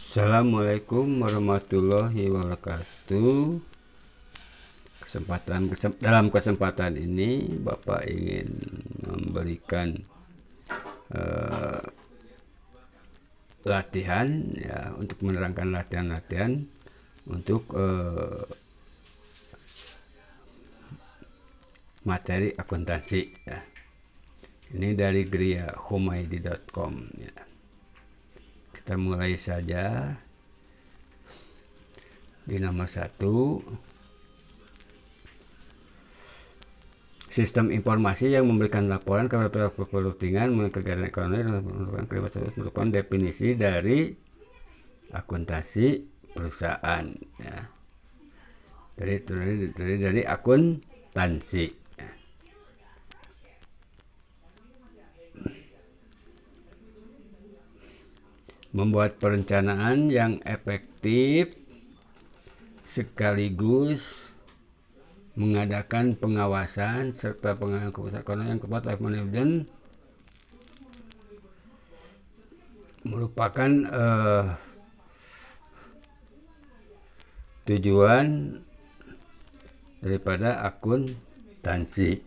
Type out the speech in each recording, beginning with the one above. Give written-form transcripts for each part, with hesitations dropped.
Assalamualaikum warahmatullahi wabarakatuh. Dalam kesempatan ini Bapak ingin memberikan latihan ya, untuk menerangkan latihan-latihan untuk materi akuntansi ya. Ini dari griahumaydi.com ya. Kita mulai saja di nomor 1. Sistem informasi yang memberikan laporan kepada pihak perundingan mengenai kegiatan ekonomi dan merupakan definisi dari akuntansi perusahaan ya. Dari akuntansi. Membuat perencanaan yang efektif sekaligus mengadakan pengawasan serta pengawasan keputusan ekonomi yang tepat life management merupakan tujuan daripada akuntansi.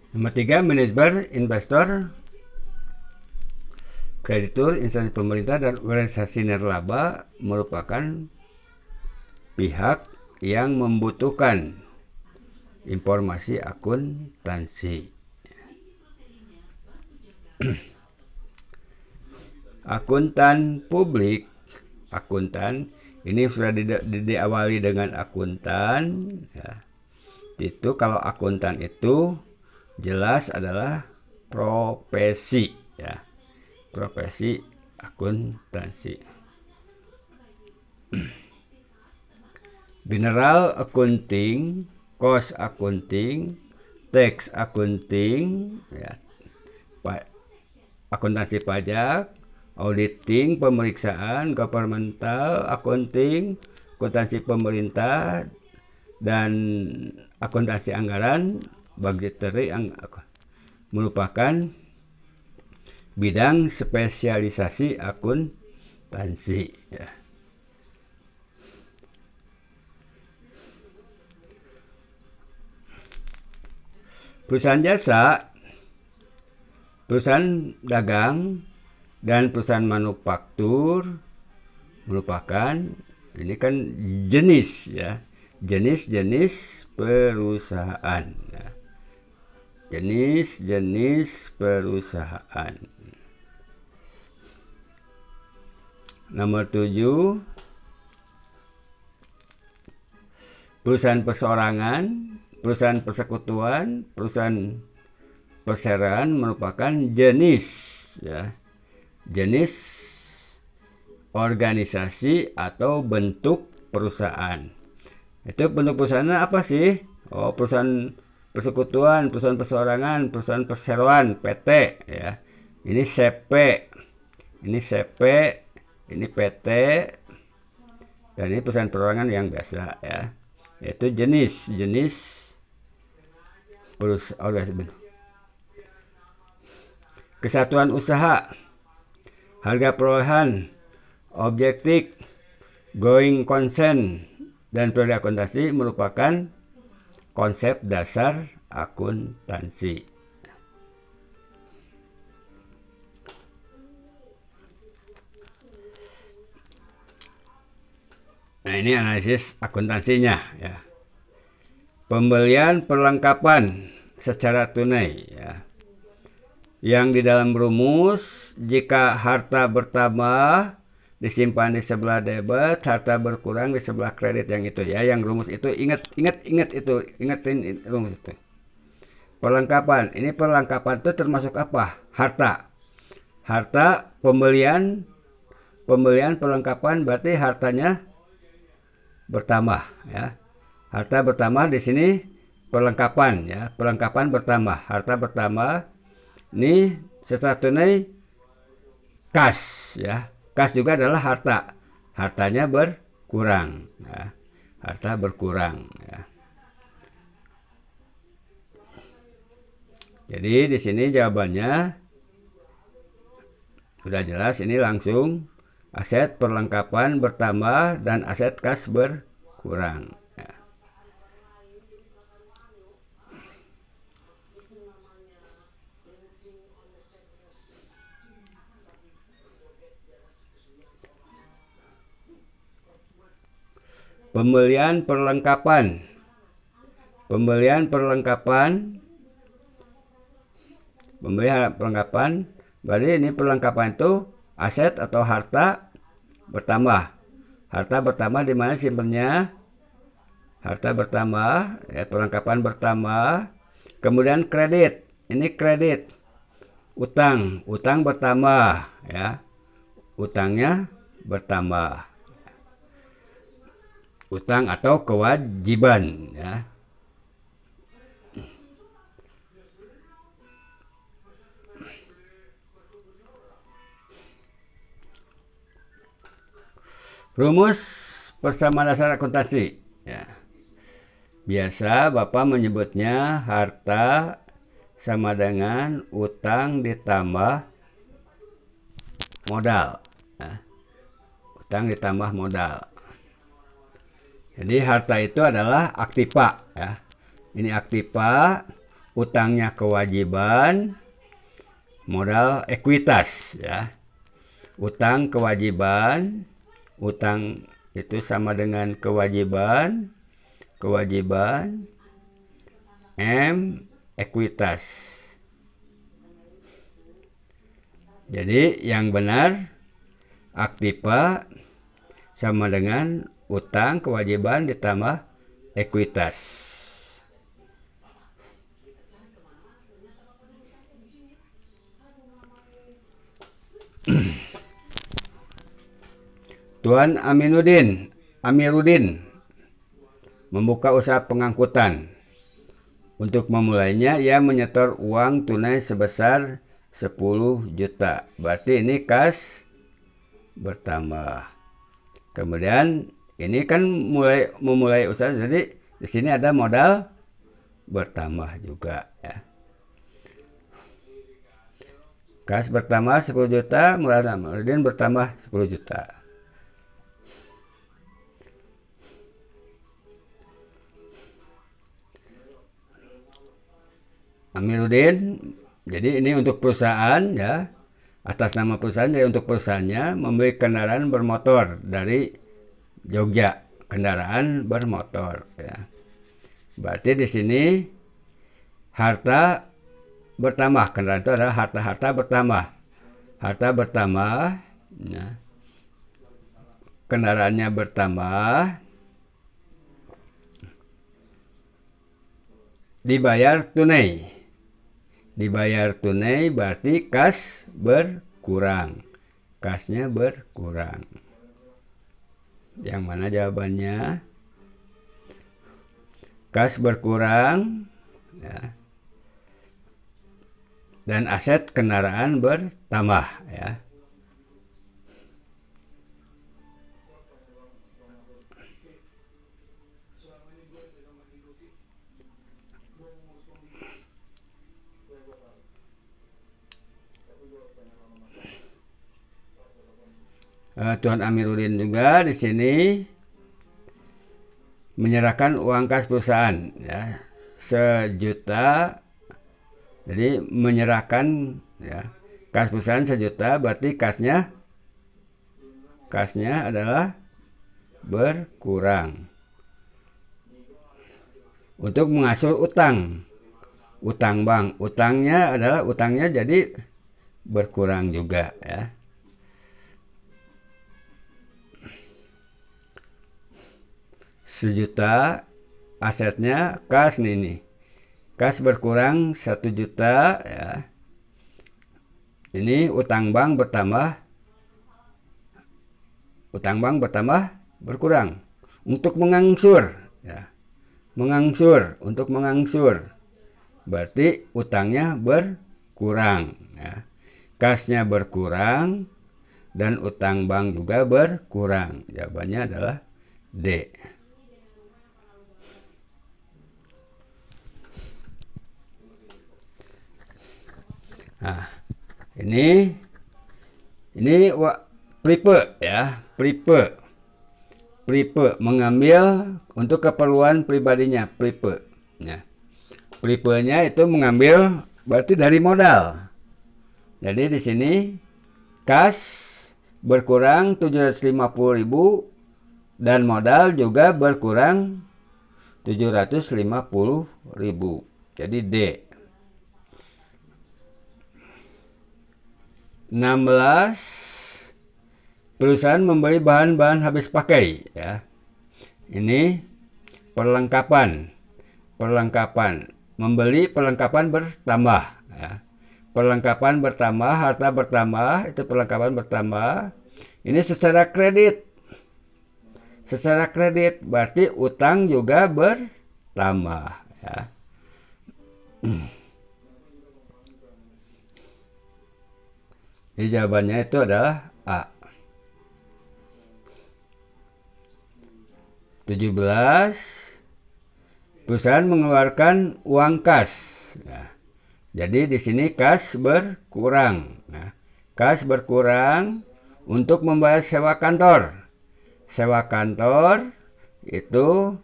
Nomor 3, manajer, investor, kreditur, instansi pemerintah, dan organisasi nirlaba merupakan pihak yang membutuhkan informasi akuntansi. Akuntan publik, akuntan ini sudah diawali dengan akuntan ya. Itu kalau akuntan itu jelas adalah profesi ya, profesi akuntansi. General accounting, cost accounting, tax accounting ya, akuntansi pajak, auditing, pemeriksaan, governmental accounting, akuntansi pemerintah, dan akuntansi anggaran, budgetary merupakan bidang spesialisasi akuntansi ya. Perusahaan jasa, perusahaan dagang, dan perusahaan manufaktur merupakan ini kan jenis ya, jenis-jenis perusahaan ya. Jenis-jenis perusahaan. Nomor 7, perusahaan perseorangan, perusahaan persekutuan, perusahaan perseroan merupakan jenis ya, jenis organisasi atau bentuk perusahaan. Itu bentuk perusahaannya apa sih? Oh, perusahaan persekutuan, perusahaan perseorangan, perusahaan perseroan, PT ya. Ini CP, ini CP, ini PT, dan ini perusahaan perorangan yang biasa ya. Itu jenis-jenis perusahaan. Kesatuan usaha, harga perolehan, objektif, going concern, dan periode akuntansi merupakan konsep dasar akuntansi. Nah, ini analisis akuntansinya ya. Pembelian perlengkapan secara tunai ya. Yang di dalam rumus, jika harta bertambah disimpan di sebelah debit, harta berkurang di sebelah kredit, yang itu ya, yang rumus itu ingat itu, ingetin rumus itu. Perlengkapan, ini perlengkapan itu termasuk apa? Harta pembelian perlengkapan berarti hartanya bertambah ya. Harta bertambah di sini perlengkapan ya, perlengkapan bertambah, harta bertambah. Ini secara tunai kas ya. Kas juga adalah harta. Hartanya berkurang ya. Harta berkurang ya. Jadi di sini jawabannya Sudah jelas ini langsung aset perlengkapan bertambah dan aset kas berkurang. Ya. Pembelian perlengkapan. Pembelian perlengkapan. Berarti ini perlengkapan itu aset atau harta bertambah. Harta bertambah di mana simpennya? Harta bertambah, ya, perlengkapan bertambah. Kemudian kredit. Ini kredit. Utang bertambah, ya. Utangnya bertambah. Utang atau kewajiban, ya. Rumus persamaan dasar akuntansi, ya. Biasa Bapak menyebutnya harta sama dengan utang ditambah modal, ya. Utang ditambah modal. Jadi harta itu adalah aktiva, ya. Ini aktiva, utangnya kewajiban, modal ekuitas, ya. Utang kewajiban, utang itu sama dengan kewajiban, M ekuitas. Jadi yang benar aktiva sama dengan utang kewajiban ditambah ekuitas. Tuan Amiruddin membuka usaha pengangkutan. Untuk memulainya, ia menyetor uang tunai sebesar 10 juta. Berarti ini kas bertambah. Kemudian ini kan memulai usaha, jadi di sini ada modal bertambah juga, ya. Kas bertambah 10 juta, modal Amiruddin bertambah 10 juta. Amiruddin, jadi ini untuk perusahaan, ya, atas nama perusahaan. Jadi untuk perusahaannya membeli kendaraan bermotor dari Jogja, kendaraan bermotor, ya. Berarti di sini harta bertambah, kendaraan itu adalah harta bertambah, ya. Kendaraannya bertambah, dibayar tunai berarti kas berkurang, kasnya berkurang. Yang mana jawabannya? Kas berkurang, ya. Dan aset kendaraan bertambah, ya. Tuan Amiruddin juga di sini menyerahkan uang kas perusahaan, ya, 1 juta. Jadi menyerahkan, ya, kas perusahaan 1 juta, berarti kasnya adalah berkurang. Untuk mengasur utang bank, utangnya jadi berkurang juga, ya. Sejuta asetnya kas nih. Kas berkurang 1 juta, ya. Ini utang bank bertambah berkurang. Untuk mengangsur, ya. Untuk mengangsur. Berarti utangnya berkurang, ya. Kasnya berkurang dan utang bank juga berkurang. Jawabannya adalah D. Nah, ini Ini prepe ya, prepe mengambil untuk keperluan pribadinya, prepe. Ya. Prepenya itu mengambil berarti dari modal. Jadi di sini kas berkurang 750.000 dan modal juga berkurang 750.000. Jadi D. 16, perusahaan membeli bahan-bahan habis pakai ya. Ini perlengkapan. Membeli perlengkapan bertambah ya. Perlengkapan bertambah, harta bertambah, itu perlengkapan bertambah. Ini secara kredit. Secara kredit berarti utang juga bertambah ya. Jadi jawabannya itu adalah A. 17, perusahaan mengeluarkan uang kas. Ya. Jadi di sini kas berkurang. Nah, kas berkurang untuk membayar sewa kantor. Sewa kantor itu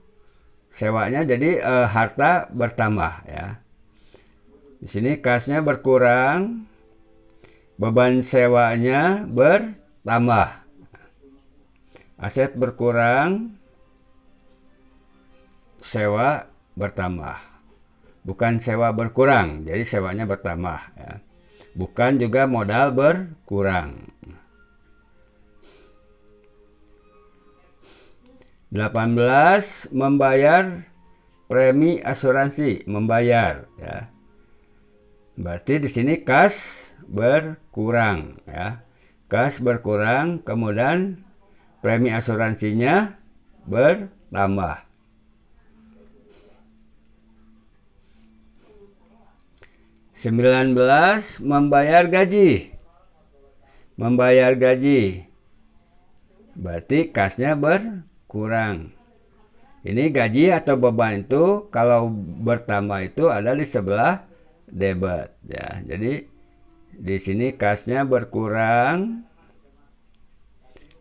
sewanya jadi harta bertambah ya. Di sini kasnya berkurang, beban sewanya bertambah. Aset berkurang, sewa bertambah. Bukan sewa berkurang, jadi sewanya bertambah ya. Bukan juga modal berkurang. 18, membayar premi asuransi, membayar ya. Berarti di sini kas berkurang ya. Kas berkurang, kemudian premi asuransinya bertambah. 19, membayar gaji. Membayar gaji. Berarti kasnya berkurang. Ini gaji atau beban itu kalau bertambah itu ada di sebelah debit ya. Jadi di sini kasnya berkurang.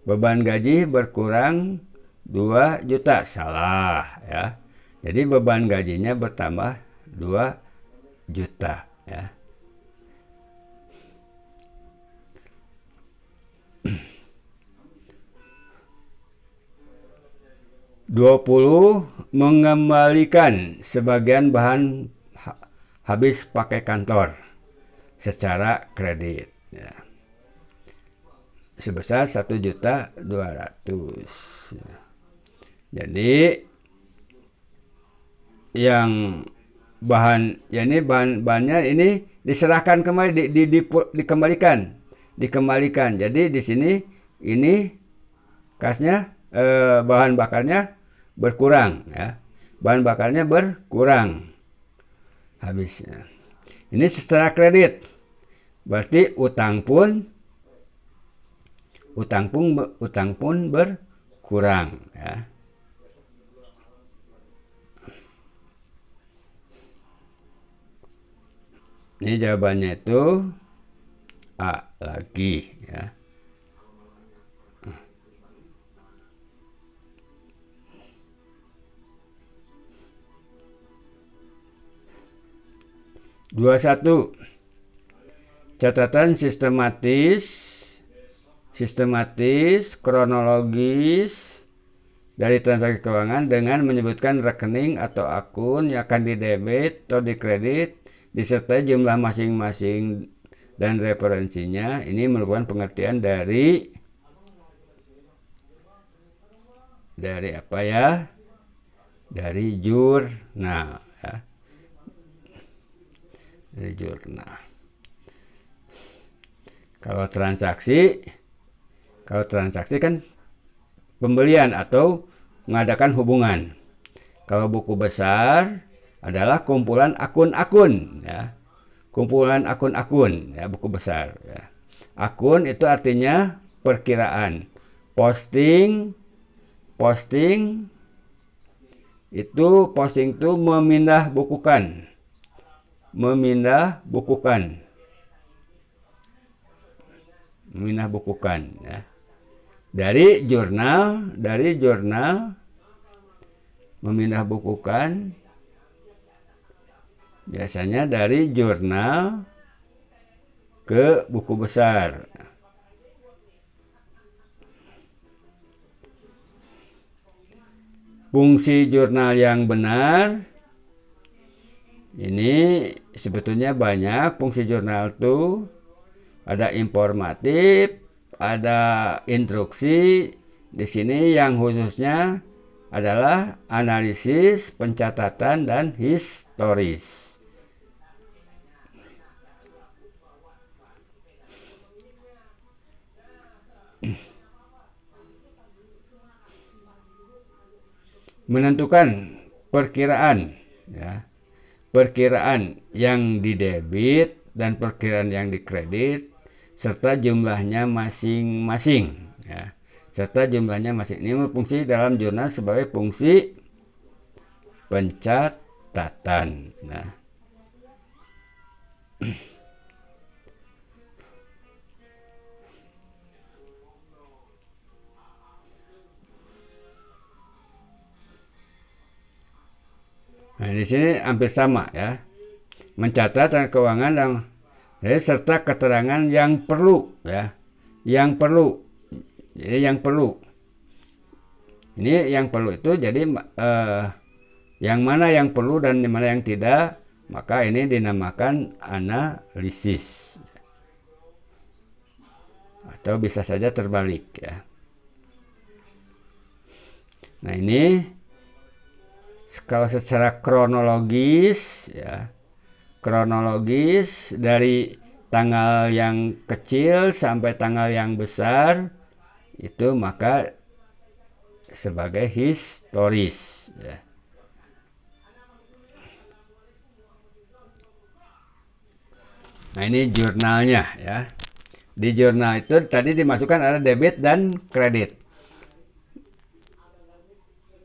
Beban gaji berkurang 2 juta. Salah ya. Jadi beban gajinya bertambah 2 juta ya. 20, mengembalikan sebagian bahan habis pakai kantor secara kredit ya. Sebesar 1.200.000 ya. Jadi yang bahan ya ini bahannya ini diserahkan kembali dikembalikan. Jadi di sini ini kasnya bahan bakarnya berkurang ya. Bahan bakarnya berkurang habisnya. Ini secara kredit. Berarti utang pun berkurang ya. Ini jawabannya itu A lagi ya. Dua satu, catatan sistematis, kronologis dari transaksi keuangan dengan menyebutkan rekening atau akun yang akan didebit atau dikredit disertai jumlah masing-masing dan referensinya. Ini merupakan pengertian dari apa ya? Dari jurnal ya. Dari jurnal. Kalau transaksi kan pembelian atau mengadakan hubungan. Kalau buku besar adalah kumpulan akun-akun ya. Kumpulan akun-akun ya, buku besar ya. Akun itu artinya perkiraan. Posting itu memindah bukukan. memindah bukukan ya. Dari jurnal memindah bukukan biasanya dari jurnal ke buku besar. Fungsi jurnal yang benar ini sebetulnya banyak. Fungsi jurnal itu ada informatif, ada instruksi. Di sini yang khususnya adalah analisis, pencatatan, dan historis. Menentukan perkiraan ya, perkiraan yang didebit dan perkiraan yang dikredit serta jumlahnya masing-masing ya, serta jumlahnya masing. Ini berfungsi dalam jurnal sebagai fungsi pencatatan. Nah, di sini hampir sama ya. Mencatat keuangan dan serta keterangan yang perlu ya. Yang perlu. Jadi yang perlu. Ini yang perlu itu jadi yang mana yang perlu dan mana yang tidak, maka ini dinamakan analisis. Atau bisa saja terbalik ya. Nah, ini kalau secara kronologis ya, kronologis dari tanggal yang kecil sampai tanggal yang besar itu maka sebagai historis ya. Nah, ini jurnalnya ya. Di jurnal itu tadi dimasukkan ada debit dan kredit.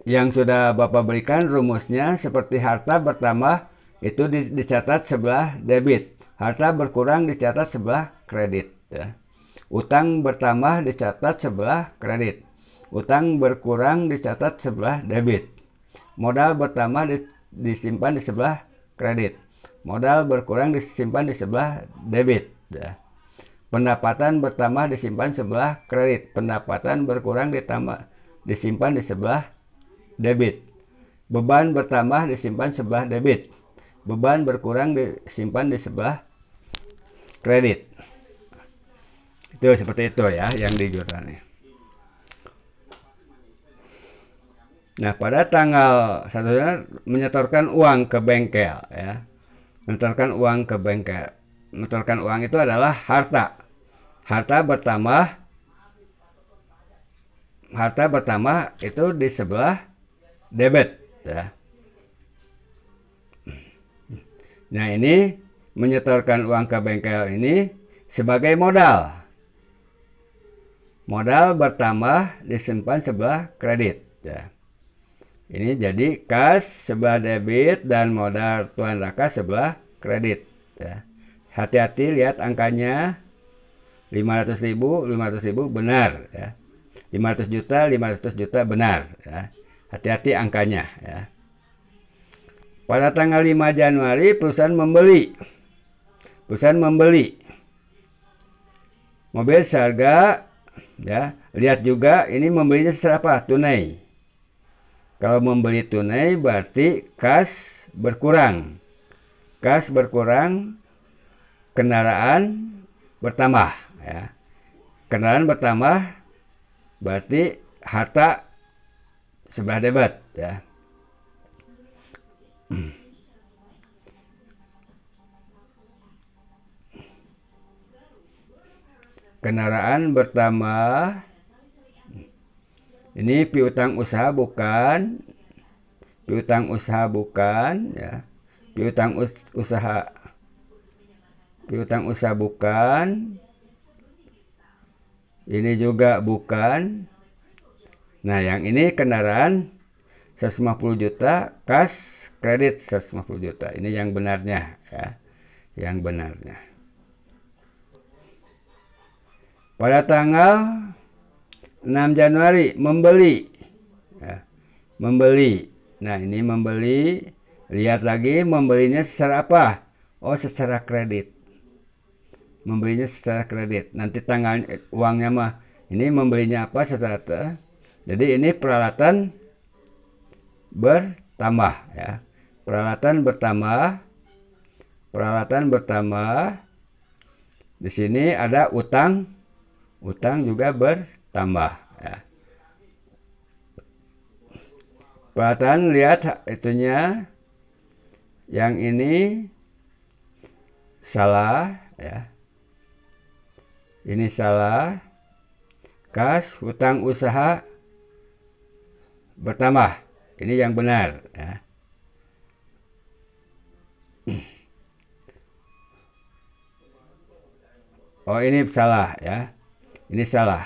Yang sudah Bapak berikan rumusnya seperti harta bertambah itu dicatat sebelah debit, harta berkurang dicatat sebelah kredit ya. Utang bertambah dicatat sebelah kredit, utang berkurang dicatat sebelah debit, modal bertambah disimpan di sebelah kredit, modal berkurang disimpan di sebelah debit ya. Pendapatan bertambah disimpan sebelah kredit, pendapatan berkurang disimpan di sebelah debit, beban bertambah disimpan sebelah debit, beban berkurang disimpan di sebelah kredit. Itu seperti itu ya yang di jurnalnya. Nah, pada tanggal 1 menyetorkan uang ke bengkel ya. Menyetorkan uang ke bengkel. Menyetorkan uang itu adalah harta. Harta bertambah itu di sebelah debit ya. Nah, ini menyetorkan uang ke bengkel ini sebagai modal. Modal bertambah disimpan sebelah kredit ya. Ini jadi kas sebelah debit dan modal Tuan Raka sebelah kredit ya. Hati-hati lihat angkanya 500.000 benar ya. 500 juta benar ya. Hati-hati angkanya ya. Pada tanggal 5 Januari perusahaan membeli mobil seharga ya. Lihat juga ini membelinya secara apa? Tunai. Kalau membeli tunai berarti kas berkurang. Kas berkurang, kendaraan bertambah ya. Kendaraan bertambah berarti harta sebelah debit ya. Kendaraan bertambah. Ini piutang usaha bukan. Piutang usaha bukan ya. Piutang usaha bukan. Ini juga bukan. Nah, yang ini kendaraan 150 juta, kas kredit 150 juta. Ini yang benarnya ya. Yang benarnya. Pada tanggal 6 Januari membeli. Ya, membeli. Nah, ini membeli. Lihat lagi membelinya secara apa? Oh, secara kredit. Membelinya secara kredit. Nanti tanggal uangnya mah ini membelinya apa secara jadi ini peralatan bertambah ya. Peralatan bertambah. Di sini ada utang juga bertambah ya. Peralatan lihat itunya. Yang ini salah ya. Ini salah. Kas hutang usaha bertambah. Ini yang benar ya. Oh, ini salah ya. Ini salah.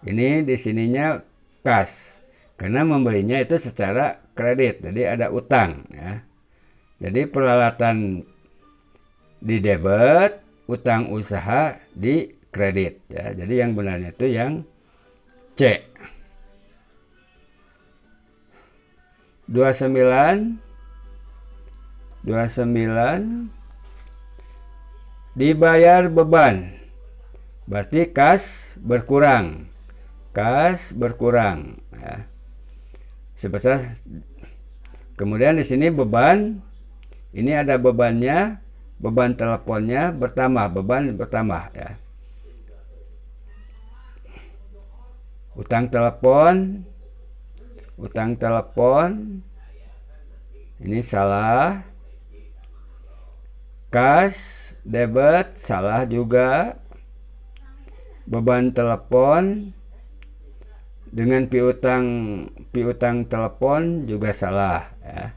Ini di sininya kas. Karena membelinya itu secara kredit. Jadi ada utang ya. Jadi peralatan di debit, utang usaha di kredit ya. Jadi yang benarnya itu yang C. 29 dibayar beban. Berarti kas berkurang. Ya. Sebesar kemudian di sini beban. Ini ada bebannya, beban teleponnya beban bertambah ya. Utang telepon ini salah. Kas debit salah juga. Beban telepon dengan piutang telepon juga salah ya.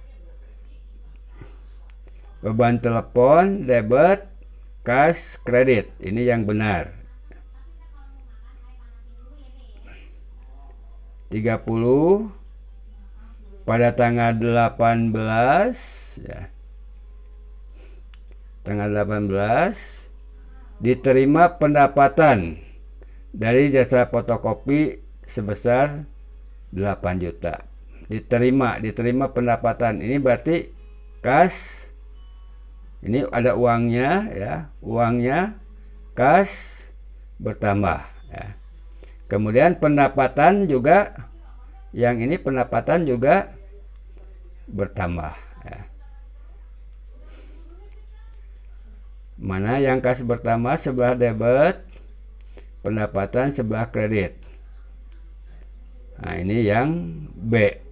Beban telepon, debit, kas, kredit. Ini yang benar. 30 pada tanggal 18 ya. Tanggal 18 diterima pendapatan dari jasa fotokopi sebesar 8 juta. Diterima pendapatan. Ini berarti kas. Ini ada uangnya ya, uangnya kas bertambah ya. Kemudian pendapatan juga, yang ini pendapatan juga bertambah ya. Mana yang kas bertambah sebelah debit, pendapatan sebelah kredit. Nah, ini yang B.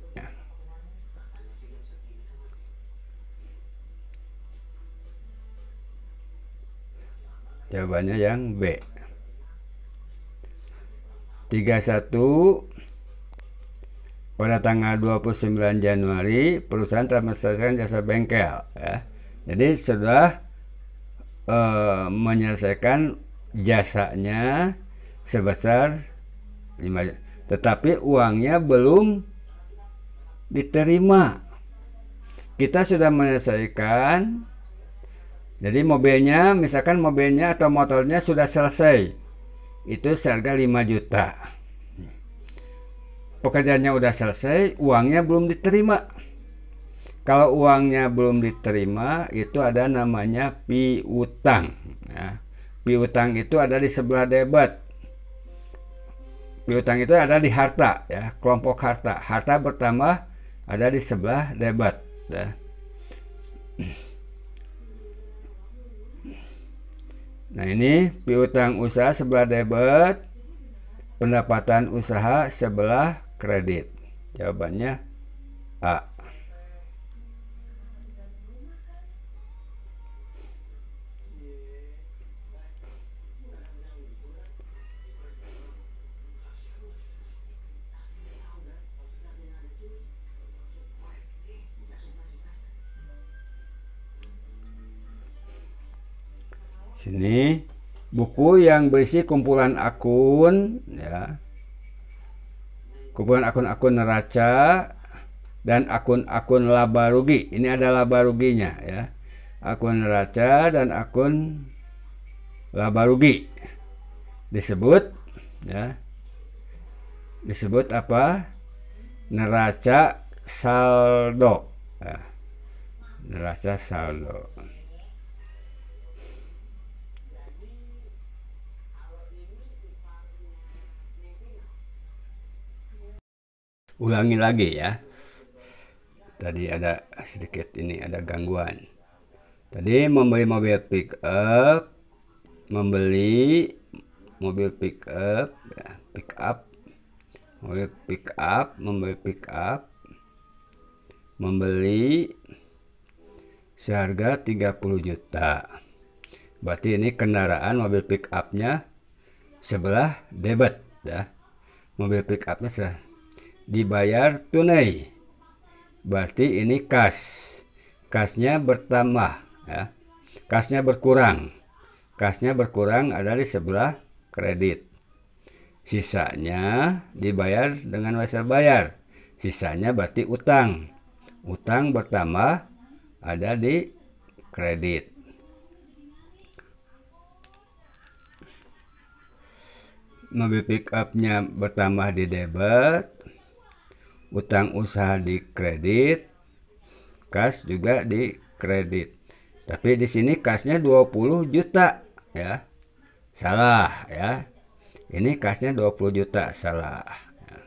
Jawabannya yang B. 31 pada tanggal 29 Januari perusahaan telah menyelesaikan jasa bengkel ya. Jadi sudah menyelesaikan jasanya sebesar 5 juta. Tetapi uangnya belum diterima. Kita sudah menyelesaikan. Jadi mobilnya, misalkan mobilnya atau motornya sudah selesai. Itu seharga 5 juta. Pekerjaannya udah selesai, uangnya belum diterima. Kalau uangnya belum diterima, itu ada namanya piutang. Ya. Piutang itu ada di sebelah debit. Piutang itu ada di harta, ya, kelompok harta. Harta bertambah ada di sebelah debit. Ya. Nah, ini piutang usaha sebelah debit, pendapatan usaha sebelah kredit. Jawabannya A. Sini buku yang berisi kumpulan akun ya. Kumpulan akun-akun neraca dan akun-akun laba rugi. Ini ada laba ruginya ya. Akun neraca dan akun laba rugi. disebut ya, disebut apa? Neraca saldo. Ya, neraca saldo. Ulangi lagi ya. Tadi ada sedikit ini ada gangguan. Tadi membeli mobil pick up, membeli mobil pick up, ya, pick up, mobil pick up, membeli pick up, membeli seharga 30 juta. Berarti ini kendaraan mobil pick upnya sebelah debit ya. Mobil pick upnya sebelah dibayar tunai. Berarti ini kas. Kasnya bertambah ya. Kasnya berkurang. Kasnya berkurang ada di sebelah kredit. Sisanya dibayar dengan wesel bayar. Sisanya berarti utang. Utang bertambah ada di kredit. Mobil pick upnya bertambah di debit. Utang usaha di kredit, kas juga di kredit. Tapi di sini kasnya 20 juta ya. Salah ya. Ini kasnya 20 juta, salah. Ya.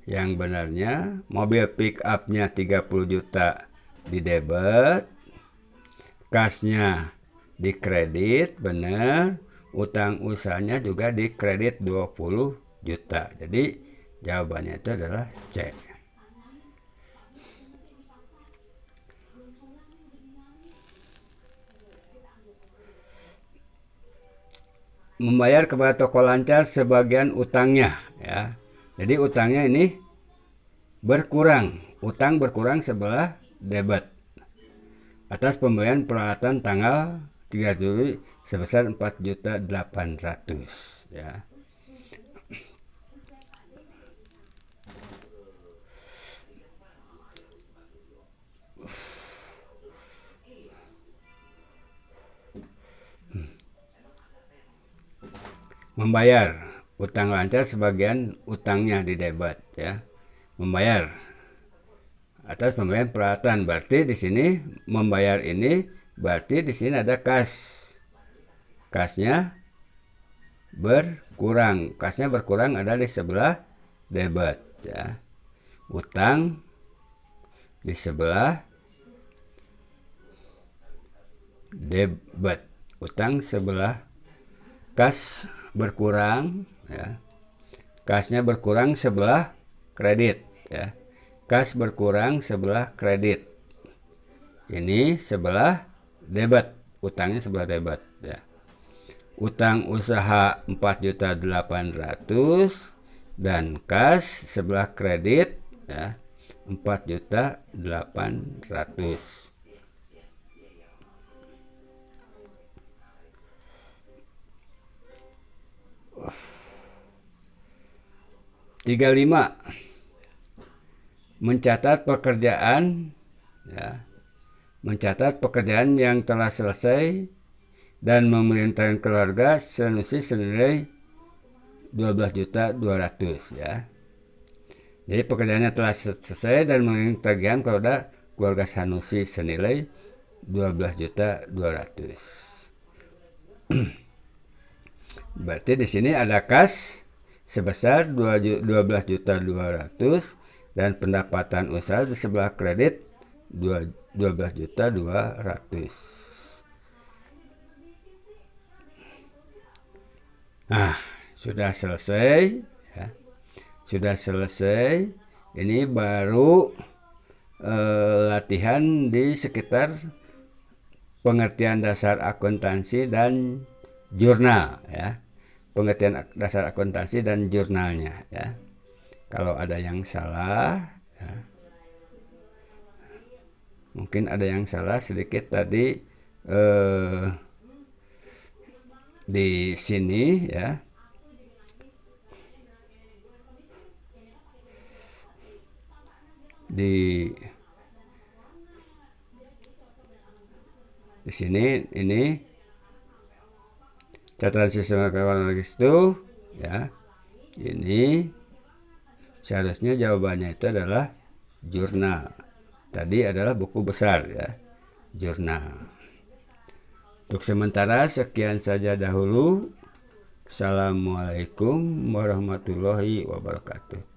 Yang benarnya mobil pick upnya 30 juta di debit, kasnya di kredit, benar, utang usahanya juga di kredit 20 juta. Jadi jawabannya itu adalah C. Membayar kepada toko lancar sebagian utangnya ya. Jadi utangnya ini berkurang, utang berkurang sebelah debit atas pembelian peralatan tanggal 3 Juli sebesar 4.800.000 ya. Membayar utang lancar sebagian utangnya di debit ya. Membayar atas pembelian peralatan, berarti di sini membayar ini berarti di sini ada kas. Kasnya berkurang. Kasnya berkurang ada di sebelah debit ya. Utang di sebelah debit. Utang sebelah kas berkurang ya. Kasnya berkurang sebelah kredit ya. Kas berkurang sebelah kredit. Ini sebelah debit, utangnya sebelah debit ya. Utang usaha 4.800.000 dan kas sebelah kredit ya 4.800.000. Tiga lima, mencatat pekerjaan ya, mencatat pekerjaan yang telah selesai dan memerintahkan keluarga Sanusi senilai 12.200.000 ya. Jadi pekerjaannya telah selesai dan memerintahkan keluarga Sanusi senilai 12.200.000. Berarti di sini ada kas sebesar 12.200.000 dan pendapatan usaha di sebelah kredit 12.200.000. Nah, sudah selesai ya. Sudah selesai. Ini baru latihan di sekitar pengertian dasar akuntansi dan jurnal ya. Pengertian dasar akuntansi dan jurnalnya ya. Kalau ada yang salah ya. Mungkin ada yang salah sedikit tadi di sini ya. Di sini ini catatan sistem kronologis itu ya. Ini seharusnya jawabannya itu adalah jurnal. Tadi adalah buku besar ya, jurnal. Untuk sementara sekian saja dahulu. Assalamualaikum warahmatullahi wabarakatuh.